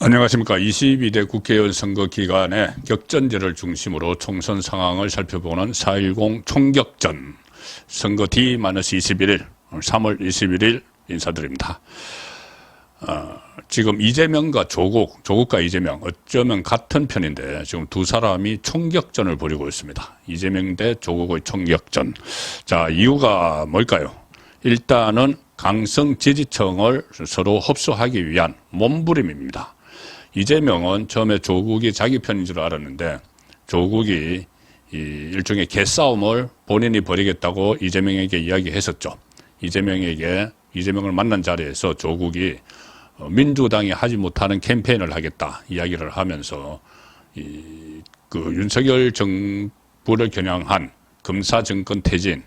안녕하십니까. 22대 국회의원 선거 기간에 격전제를 중심으로 총선 상황을 살펴보는 4.10 총격전 선거 D-21일 3월 21일 인사드립니다. 지금 이재명과 조국과 이재명 어쩌면 같은 편인데 지금 두 사람이 총격전을 벌이고 있습니다. 이재명 대 조국의 총격전. 자, 이유가 뭘까요? 일단은 강성 지지층을 서로 흡수하기 위한 몸부림입니다. 이재명은 처음에 조국이 자기 편인 줄 알았는데 조국이 일종의 개싸움을 본인이 벌이겠다고 이재명에게 이야기했었죠. 이재명을 만난 자리에서 조국이 민주당이 하지 못하는 캠페인을 하겠다 이야기를 하면서 그 윤석열 정부를 겨냥한 검사정권 퇴진,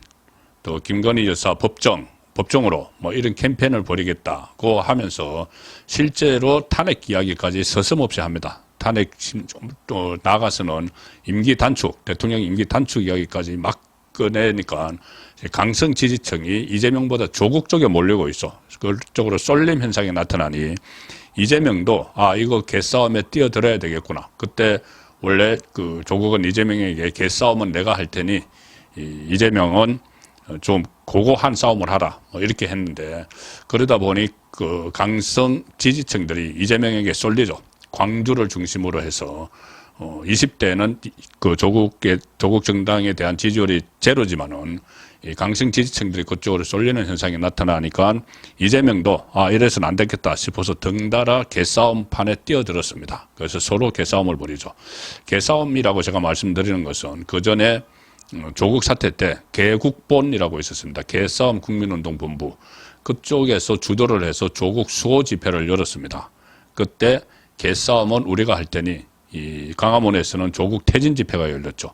또 김건희 여사 법정으로 뭐 이런 캠페인을 벌이겠다고 하면서 실제로 탄핵 이야기까지 서슴없이 합니다. 탄핵 또 나가서는 대통령 임기 단축 이야기까지 막 꺼내니까 강성 지지층이 이재명보다 조국 쪽에 몰리고 있어. 그쪽으로 쏠림 현상이 나타나니 이재명도 이거 개싸움에 뛰어들어야 되겠구나. 그때 원래 그 조국은 이재명에게 개싸움은 내가 할 테니 이재명은 좀 고고한 싸움을 하라 뭐 이렇게 했는데 그러다 보니 그 강성 지지층들이 이재명에게 쏠리죠. 광주를 중심으로 해서 20대는 그 조국 정당에 대한 지지율이 제로지만은 이 강성 지지층들이 그쪽으로 쏠리는 현상이 나타나니까 이재명도 이래서는 안 되겠다 싶어서 덩달아 개싸움판에 뛰어들었습니다. 그래서 서로 개싸움을 벌이죠. 개싸움이라고 제가 말씀드리는 것은 그 전에 조국 사태 때 개국본이라고 있었습니다. 개싸움 국민운동본부. 그쪽에서 주도를 해서 조국 수호 집회를 열었습니다. 그때 개싸움은 우리가 할 테니 이 광화문에서는 조국 퇴진 집회가 열렸죠.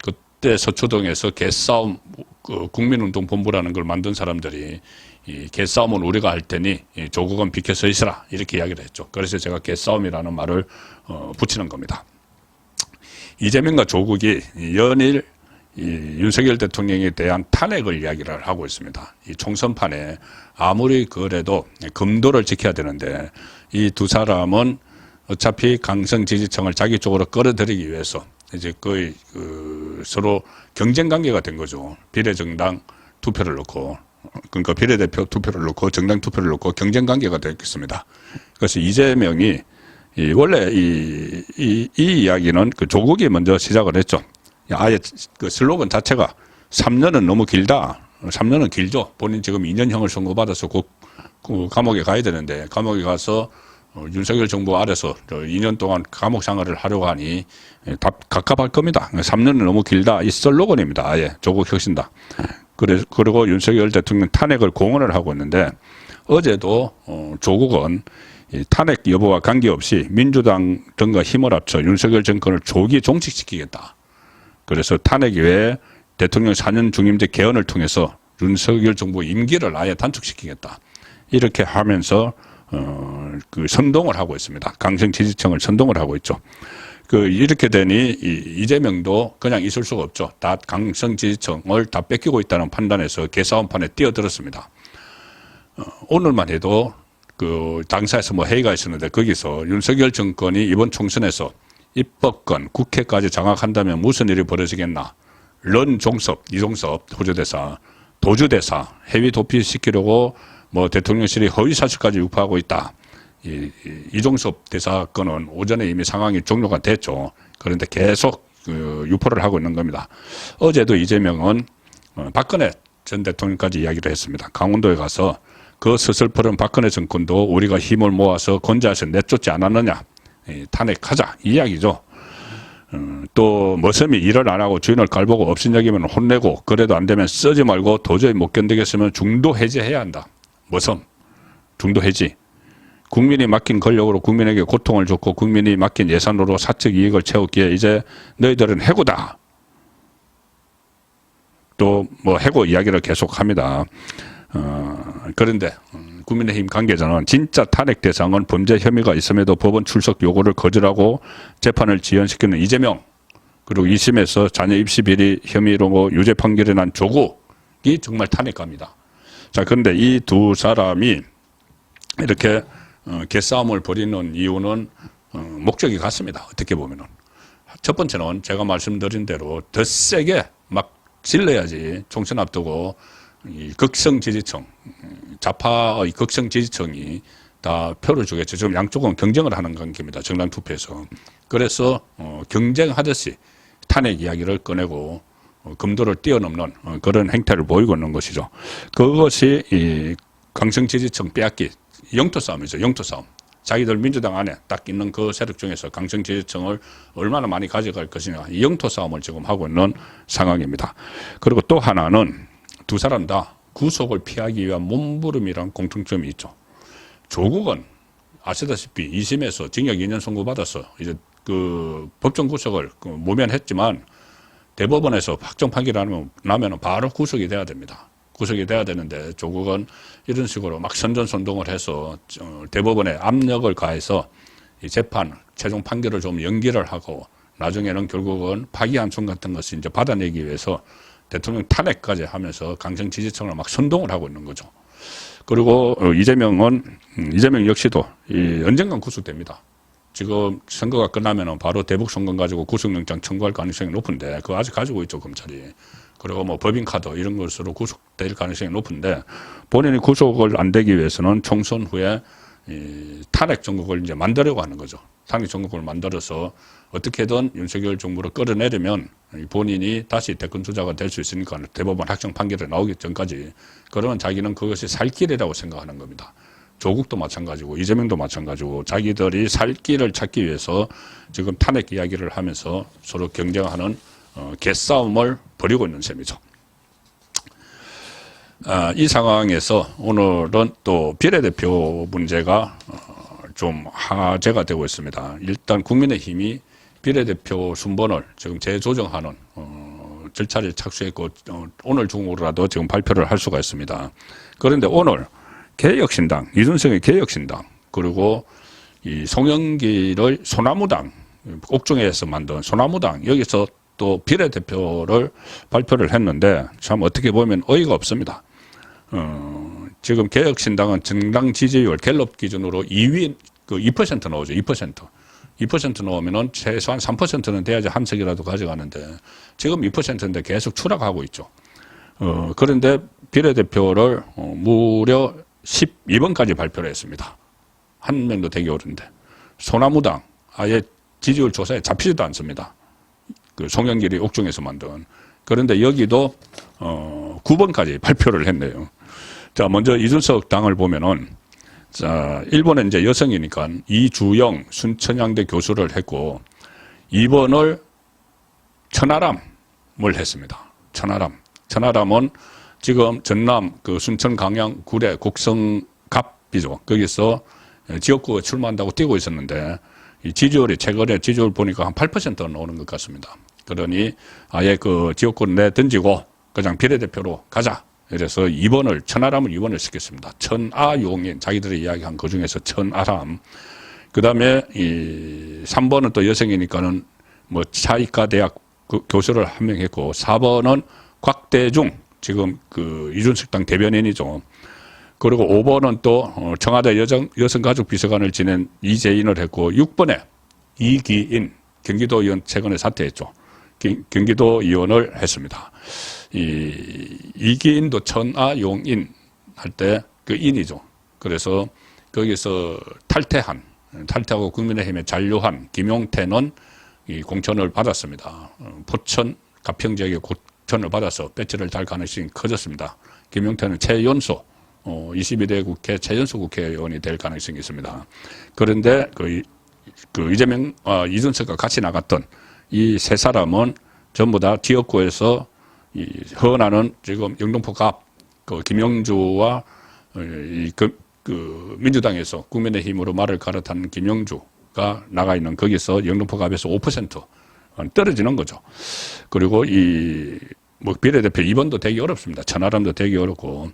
그때 서초동에서 개싸움 국민운동본부라는 걸 만든 사람들이 이 개싸움은 우리가 할 테니 조국은 비켜서 있으라 이렇게 이야기를 했죠. 그래서 제가 개싸움이라는 말을 붙이는 겁니다. 이재명과 조국이 연일 윤석열 대통령에 대한 탄핵을 이야기를 하고 있습니다. 이 총선판에 아무리 그래도 금도를 지켜야 되는데 이 두 사람은 어차피 강성 지지층을 자기 쪽으로 끌어들이기 위해서 이제 거의 서로 경쟁 관계가 된 거죠. 비례정당 투표를 놓고 그러니까 비례대표 투표를 놓고 정당 투표를 놓고 경쟁 관계가 됐겠습니다. 그래서 이재명이 원래 이 이야기는 그 조국이 먼저 시작을 했죠. 아예 그 슬로건 자체가 3년은 너무 길다. 3년은 길죠. 본인 지금 2년형을 선고받아서 곧 감옥에 가야 되는데 감옥에 가서 윤석열 정부 아래서 2년 동안 감옥 생활을 하려고 하니 갑갑할 겁니다. 3년은 너무 길다. 이 슬로건입니다. 아예 조국 혁신다. 그리고 윤석열 대통령 탄핵을 공언을 하고 있는데 어제도 조국은 탄핵 여부와 관계없이 민주당 등과 힘을 합쳐 윤석열 정권을 조기 종식시키겠다. 그래서 탄핵 이외에 대통령 4년 중임제 개헌을 통해서 윤석열 정부 임기를 아예 단축시키겠다. 이렇게 하면서 그 선동을 하고 있습니다. 강성 지지층을 선동을 하고 있죠. 이렇게 되니 이재명도 그냥 있을 수가 없죠. 다 강성 지지층을 다 뺏기고 있다는 판단에서 개싸움판에 뛰어들었습니다. 오늘만 해도 그 당사에서 뭐 회의가 있었는데 거기서 윤석열 정권이 이번 총선에서 입법권, 국회까지 장악한다면 무슨 일이 벌어지겠나. 이종섭 도주대사 해위 도피시키려고 뭐 대통령실이 허위사실까지 유포하고 있다. 이종섭 대사 건은 오전에 이미 상황이 종료가 됐죠. 그런데 계속 유포를 하고 있는 겁니다. 어제도 이재명은 박근혜 전 대통령까지 이야기를 했습니다. 강원도에 가서 그 서슬퍼런 박근혜 정권도 우리가 힘을 모아서 건재해서 내쫓지 않았느냐. 탄핵하자 이 이야기죠. 또 머슴이 일을 안 하고 주인을 깔보고 업신여기면 혼내고 그래도 안 되면 쓰지 말고 도저히 못 견디겠으면 중도 해제해야 한다. 머슴 중도 해지. 국민이 맡긴 권력으로 국민에게 고통을 줬고 국민이 맡긴 예산으로 사적 이익을 채웠기에 이제 너희들은 해고다. 또 뭐 해고 이야기를 계속합니다. 그런데 국민의힘 관계자는 진짜 탄핵 대상은 범죄 혐의가 있음에도 법원 출석 요구를 거절하고 재판을 지연시키는 이재명, 그리고 2심에서 자녀 입시 비리 혐의로 유죄 판결이 난 조국이 정말 탄핵갑니다. 자, 그런데 이 두 사람이 이렇게 개싸움을 벌이는 이유는 목적이 같습니다. 어떻게 보면은. 첫 번째는 제가 말씀드린 대로 더 세게 막 질러야지 총선 앞두고 이 극성 지지층, 좌파의 극성 지지층이 다 표를 주겠죠. 지금 양쪽은 경쟁을 하는 관계입니다. 정당 투표에서. 그래서 경쟁하듯이 탄핵 이야기를 꺼내고 금도를 뛰어넘는 그런 행태를 보이고 있는 것이죠. 그것이 이 강성 지지층 빼앗기 영토 싸움이죠. 영토 싸움. 자기들 민주당 안에 딱 있는 그 세력 중에서 강성 지지층을 얼마나 많이 가져갈 것이냐. 이 영토 싸움을 지금 하고 있는 상황입니다. 그리고 또 하나는 두 사람 다 구속을 피하기 위한 몸부림이란 공통점이 있죠. 조국은 아시다시피 2심에서 징역 2년 선고받았어. 이제 그 법정 구속을 모면했지만 대법원에서 확정 판결이 나면 바로 구속이 돼야 됩니다. 구속이 돼야 되는데 조국은 이런 식으로 막 선전선동을 해서 대법원에 압력을 가해서 이 재판 최종 판결을 좀 연기를 하고 나중에는 결국은 파기환송 같은 것을 이제 받아내기 위해서 대통령 탄핵까지 하면서 강성 지지층을 막 선동을 하고 있는 거죠. 그리고 이재명 역시도 언젠간 구속됩니다. 지금 선거가 끝나면은 바로 대북 선거 가지고 구속영장 청구할 가능성이 높은데 그거 아직 가지고 있죠, 검찰이. 그리고 뭐 법인카드 이런 것으로 구속될 가능성이 높은데 본인이 구속을 안 되기 위해서는 총선 후에 이 탄핵 정국을 이제 만들려고 하는 거죠. 탄핵 정국을 만들어서 어떻게든 윤석열 정부를 끌어내려면 본인이 다시 대권 주자가 될 수 있으니까 대법원 확정 판결이 나오기 전까지 그러면 자기는 그것이 살 길이라고 생각하는 겁니다. 조국도 마찬가지고 이재명도 마찬가지고 자기들이 살 길을 찾기 위해서 지금 탄핵 이야기를 하면서 서로 경쟁하는 개싸움을 벌이고 있는 셈이죠. 이 상황에서 오늘은 또 비례대표 문제가 좀 화제가 되고 있습니다. 일단 국민의힘이 비례대표 순번을 지금 재조정하는 절차를 착수했고 오늘 중으로라도 지금 발표를 할 수가 있습니다. 그런데 오늘 개혁신당, 이준석의 개혁신당 그리고 이 송영길의 소나무당, 옥중에서 만든 소나무당 여기서 또 비례대표를 발표를 했는데 참 어떻게 보면 어이가 없습니다. 지금 개혁신당은 정당 지지율 갤럽 기준으로 2위, 2% 나오죠. 2% 나오면은 최소한 3%는 돼야지 한 석이라도 가져가는데 지금 2%인데 계속 추락하고 있죠. 그런데 비례대표를 무려 12번까지 발표를 했습니다. 한 명도 되기 어려운데. 소나무당 아예 지지율 조사에 잡히지도 않습니다. 그 송영길이 옥중에서 만든. 그런데 여기도 9번까지 발표를 했네요. 자, 먼저 이준석 당을 보면은 자, 1번은 이제 여성이니까 이주영 순천향대 교수를 했고 2번을 천하람을 했습니다. 천하람은 지금 전남 그 순천 강양 구례 곡성갑이죠. 거기서 지역구에 출마한다고 뛰고 있었는데 이 지지율이 최근에 지지율 보니까 한 8%는 오는 것 같습니다. 그러니 아예 그 지역구를 내던지고 그냥 비례대표로 가자. 그래서 2번을 천하람을 2번을 시켰습니다. 천아용인 자기들이 이야기한 그 중에서 천아람. 그다음에 이 3번은 또 여성이니까는 뭐 차이과 대학 교수를 한 명 했고 4번은 곽대중 지금 그 이준석 당 대변인이죠. 그리고 5번은 또 청와대 여성가족비서관을 지낸 이재인을 했고 6번에 이기인 경기도 의원 최근에 사퇴했죠. 경기도 의원을 했습니다. 이기인도 천아용인 할 때 그 인이죠. 그래서 거기서 탈퇴하고 국민의힘에 잔류한 김용태는 이 공천을 받았습니다. 포천 가평 지역에 공천을 받아서 배치를 달 가능성이 커졌습니다. 김용태는 최연소 22대 국회 최연소 국회의원이 될 가능성이 있습니다. 그런데 그 이재명 이준석과 같이 나갔던 이 세 사람은 전부 다 지역구에서 헌하는 지금 영등포 갑 김영주와 민주당에서 국민의힘으로 말을 갈아탄 김영주가 나가 있는 거기서 영등포 갑에서 5% 떨어지는 거죠. 그리고 뭐 비례대표 2번도 되기 어렵습니다. 천하람도 되기 어렵고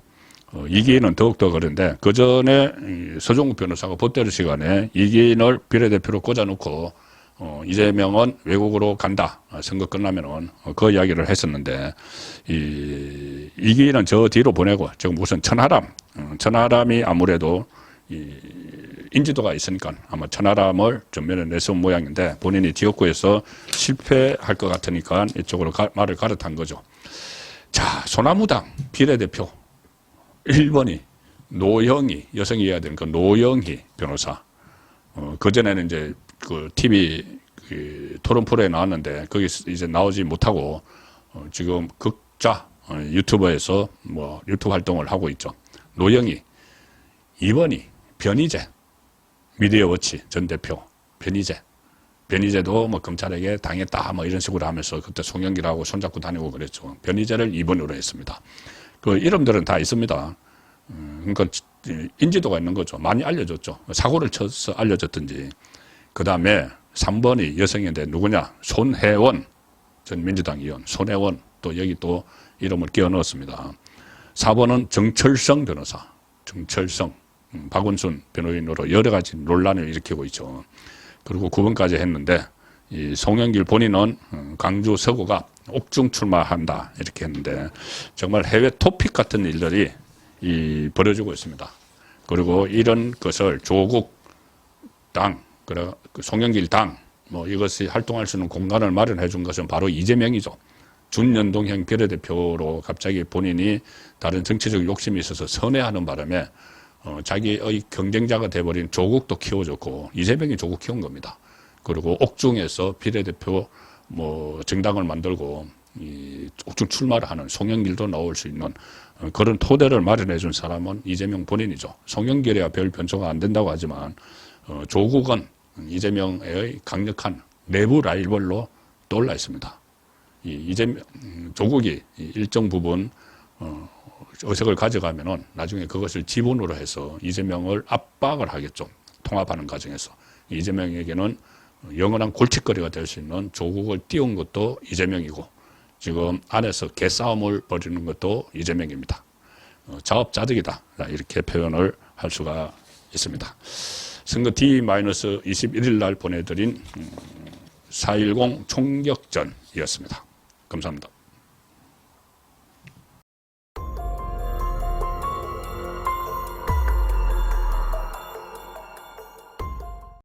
이기인은 더욱더 그런데 그 전에 서종국 변호사가 보태르 시간에 이기인을 비례대표로 꽂아놓고 이재명은 외국으로 간다. 선거 끝나면은 그 이야기를 했었는데 이기인은 저 뒤로 보내고 지금 우선 천하람이 아무래도 인지도가 있으니까 아마 천하람을 전면에 내세운 모양인데 본인이 지역구에서 실패할 것 같으니까 이쪽으로 말을 갈아탄 거죠. 자, 소나무당 비례대표 1번이 노영희, 여성이어야 되는 그 노영희 변호사. 그전에는 이제 그 TV 그 토론 프로에 나왔는데 거기서 이제 나오지 못하고 지금 극좌 유튜버에서 뭐 유튜브 활동을 하고 있죠. 노영희. 2번이 변희재, 미디어워치 전 대표 변희재. 변희재도 뭐 검찰에게 당했다 뭐 이런 식으로 하면서 그때 송영길하고 손잡고 다니고 그랬죠. 변희재를 2번으로 했습니다. 그 이름들은 다 있습니다. 그러니까 인지도가 있는 거죠. 많이 알려졌죠. 사고를 쳐서 알려졌든지. 그 다음에 3번이 여성인데 누구냐? 손혜원 전 민주당 의원. 손혜원 또 여기 또 이름을 끼워 넣었습니다. 4번은 정철성 변호사. 정철성. 박원순 변호인으로 여러 가지 논란을 일으키고 있죠. 그리고 9번까지 했는데 이 송영길 본인은 광주 서구가 옥중 출마한다 이렇게 했는데 정말 해외 토픽 같은 일들이 벌어지고 있습니다. 그리고 이런 것을 조국 당, 송영길 당, 뭐 이것이 활동할 수 있는 공간을 마련해 준 것은 바로 이재명이죠. 준연동형 비례대표로 갑자기 본인이 다른 정치적 욕심이 있어서 선회하는 바람에 자기의 경쟁자가 돼버린 조국도 키워줬고 이재명이 조국 키운 겁니다. 그리고 옥중에서 비례대표 뭐 정당을 만들고 이 옥중 출마를 하는 송영길도 나올 수 있는 그런 토대를 마련해 준 사람은 이재명 본인이죠. 송영길이야 별 변수가 안 된다고 하지만 조국은 이재명의 강력한 내부 라이벌로 떠올라 있습니다. 조국이 일정 부분 의석을 가져가면은 나중에 그것을 지분으로 해서 이재명을 압박을 하겠죠. 통합하는 과정에서. 이재명에게는 영원한 골칫거리가 될 수 있는 조국을 띄운 것도 이재명이고 지금 안에서 개싸움을 벌이는 것도 이재명입니다. 자업자득이다. 이렇게 표현을 할 수가 있습니다. 선거 D-21일 날 보내드린 4.10 총격전이었습니다. 감사합니다.